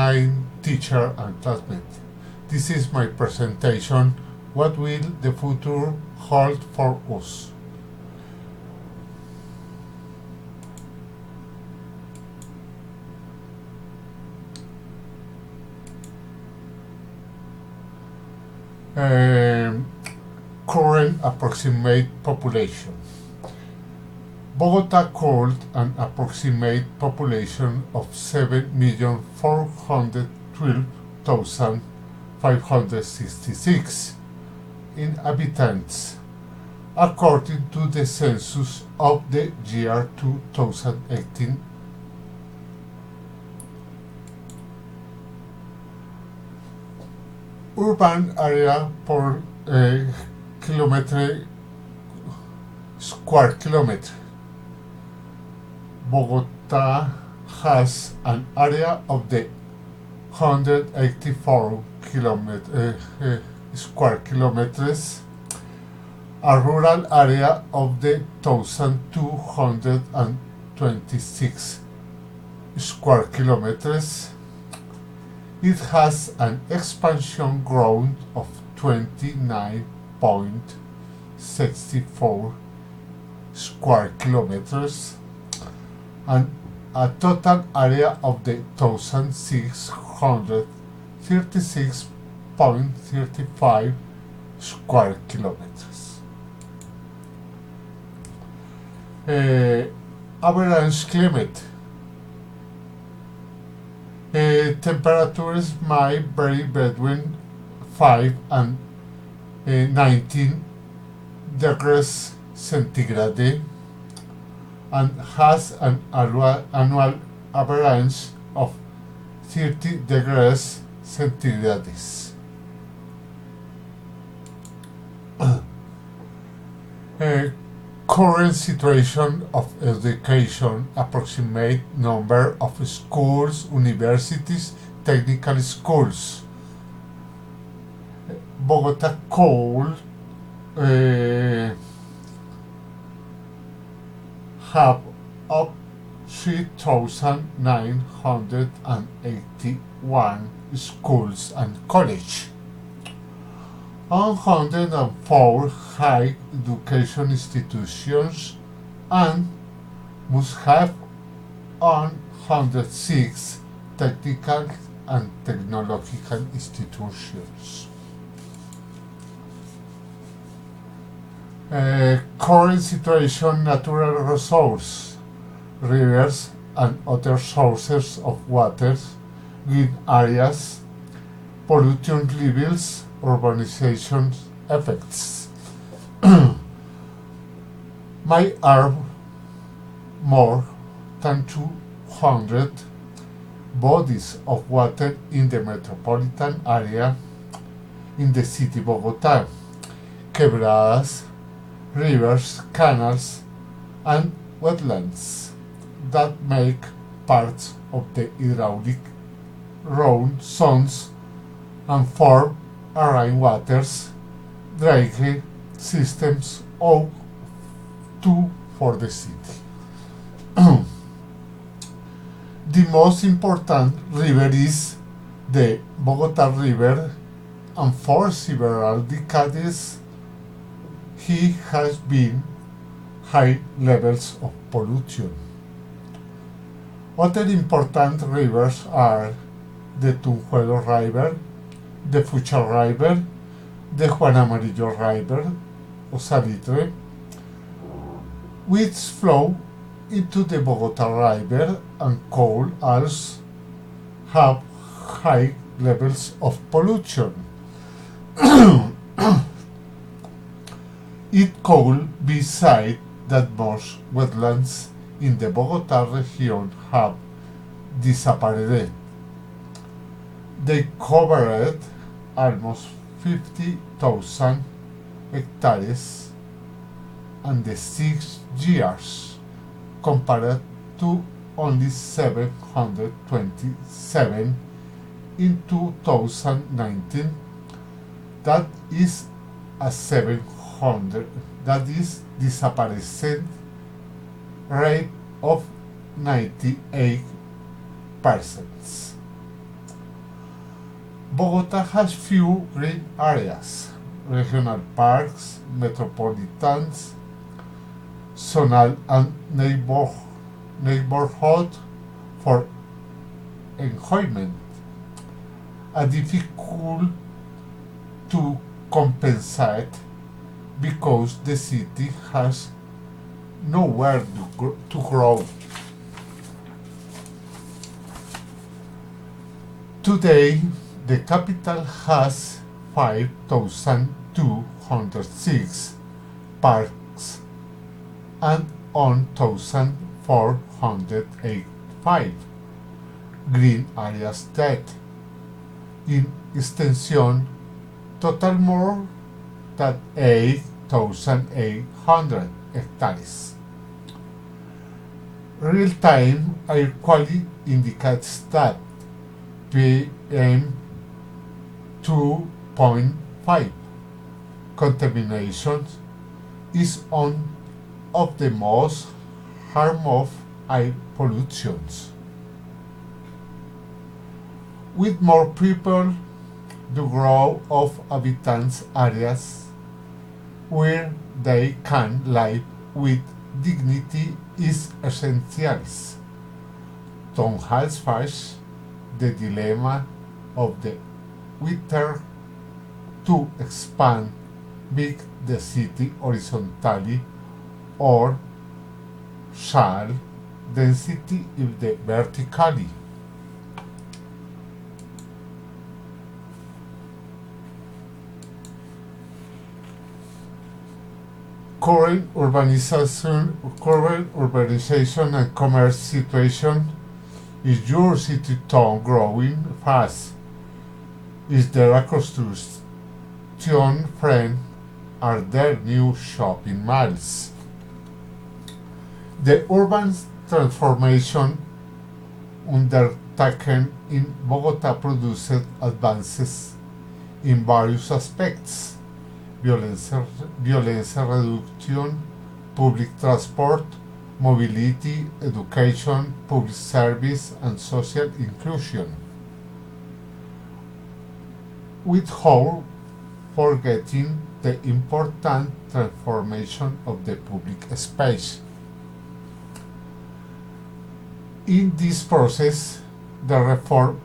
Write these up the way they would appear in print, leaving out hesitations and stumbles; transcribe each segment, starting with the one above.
online teacher and classmate. This is my presentation. What will the future hold for us? Current approximate population. Bogota called an approximate population of 7,412,566 inhabitants, according to the census of the year 2018. Urban area per square kilometer. Bogota has an area of the 184 square kilometers, a rural area of the 1,226 square kilometers. It has an expansion ground of 29.64 square kilometers and a total area of the 1,636.35 square kilometers. Average climate. Temperatures might vary between 5 and 19 degrees centigrade and has an annual average of 30 degrees centigrade. Current situation of education: approximate number of schools, universities, technical schools. Bogota could have up 3,981 schools and colleges, 104 higher education institutions, and must have 106 technical and technological institutions. Current situation: natural resources, rivers and other sources of water, green areas, pollution levels, urbanization effects. There are more than 200 bodies of water in the metropolitan area in the city of Bogota: quebradas, rivers, canals, and wetlands that make part of the hydraulic road zones and form rainwaters drainage systems of two for the city. The most important river is the Bogota River, and for several decades he has been high levels of pollution. Other important rivers are the Tunjuelo River, the Fucha River, the Juan Amarillo River, or Salitre, which flow into the Bogota River and could also have high levels of pollution. It could be said that most wetlands in the Bogota region have disappeared. They covered almost 50,000 hectares in the 6 years, compared to only 727 in 2019. That is a 700. That is disappearance rate of 98%. Bogota has few green areas, regional parks, metropolitans, zonal and neighborhood for enjoyment, are difficult to compensate because the city has nowhere to grow. Today, the capital has 5,206 parks and 1,485 green areas that, in extension, total more than 8,800 hectares. Real-time air quality indicates that PM 2.5 contamination is one of the most harmful air pollutions. With more people, the growth of inhabitants areas where they can live with dignity is essential. Tom has faced the dilemma of the whether to expand big the city horizontally or shall density if the vertically. Current urbanization and commerce situation. Is your city town growing fast? Is there a construction trend? Are there new shopping malls? The urban transformation undertaken in Bogota produced advances in various aspects: violence reduction, public transport, mobility, education, public service, and social inclusion, without forgetting the important transformation of the public space. In this process, the reform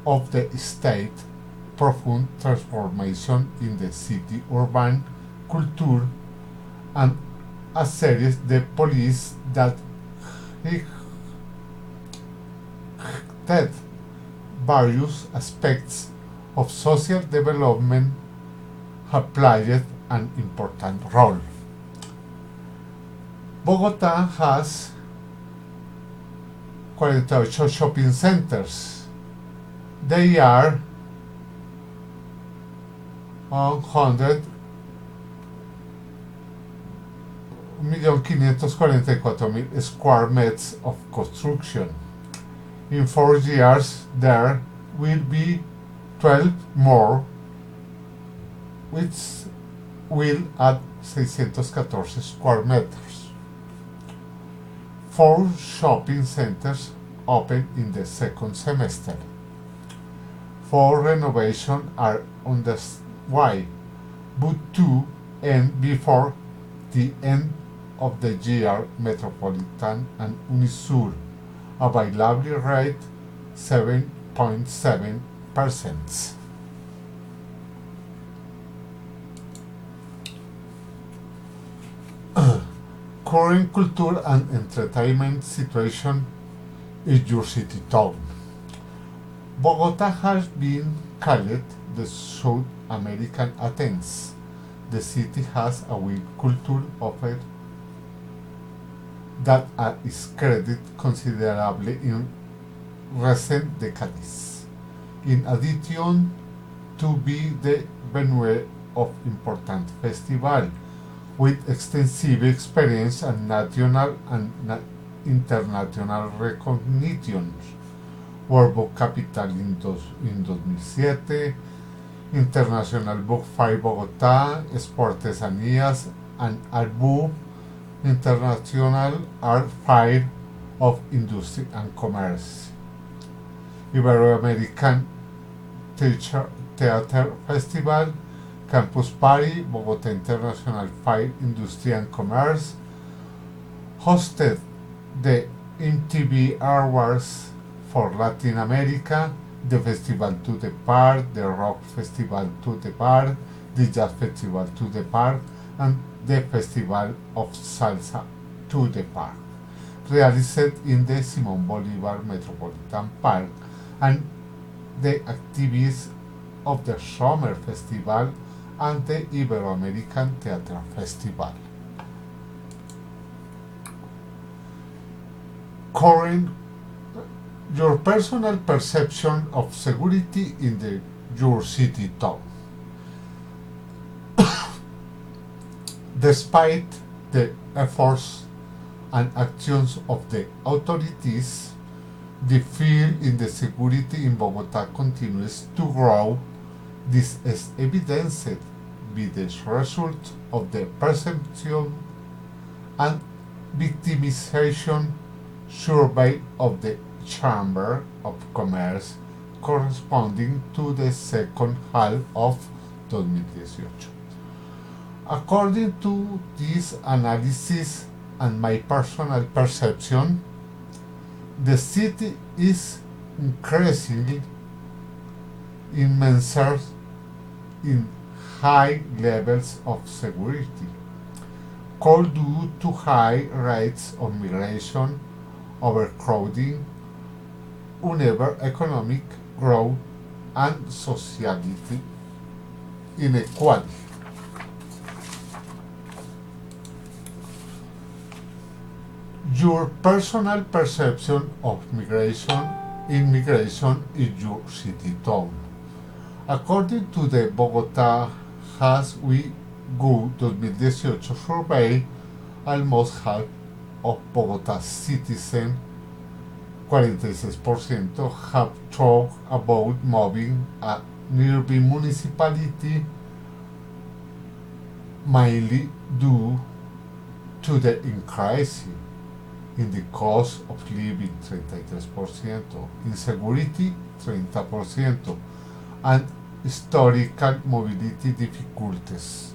of the state, profound transformation in the city urban culture, and a series the police that various aspects of social development have played an important role. Bogota has 48 shopping centers. They are 1,544,000 square meters of construction. In 4 years, there will be 12 more, which will add 614 square meters. 4 shopping centers open in the second semester. 4 renovations are underway, but 2 end before the end of the year. Metropolitan and Unisur availability rate 7.7%. Current culture and entertainment situation is your city town. Bogota has been called the South American Athens. The city has a rich culture offered that is credited considerably in recent decades. In addition to be the venue of important festivals with extensive experience and national and international recognition. World Book Capital in 2007, International Book Fair Bogotá, Exportesanías, and ARBU, International Art Fair of Industry and Commerce. Ibero-American Theater Festival, Campus Party, Bogota International Fair, Industry and Commerce, hosted the MTV Awards for Latin America, the Festival to the Park, the Rock Festival to the Park, the Jazz Festival to the Park, and the Festival of Salsa to the Park, realized in the Simón Bolívar Metropolitan Park, and the activities of the Summer Festival and the Ibero-American Theater Festival. Current your personal perception of security in your city town. Despite the efforts and actions of the authorities, the fear in the security in Bogota continues to grow. This is evidenced by the result of the perception and victimization survey of the Chamber of Commerce corresponding to the second half of 2018. According to this analysis and my personal perception, the city is increasingly immersed in high levels of security, caused due to high rates of migration, overcrowding, uneven economic growth, and sociality inequality. Your personal perception of immigration in your city town. According to the Bogota Has We Go 2018 survey, almost half of Bogota's citizens, 46%, have thought about moving a nearby municipality, mainly due to the increase in the cost of living, 33%, insecurity, 30%, and historical mobility difficulties,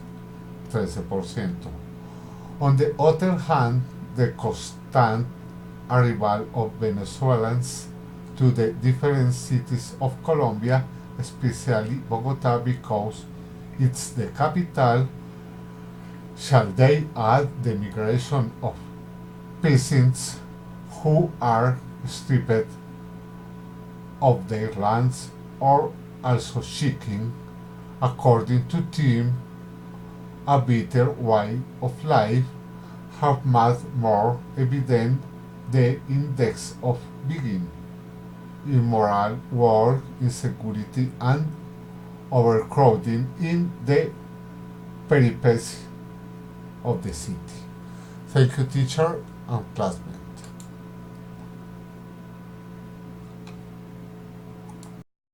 13%. On the other hand, the constant arrival of Venezuelans to the different cities of Colombia, especially Bogota, because it's the capital, shall they add the migration of peasants who are stripped of their lands or also seeking, according to Tim, a better way of life, have made more evident the index of being immoral work, insecurity, and overcrowding in the periphery of the city. Thank you, teacher and classmates.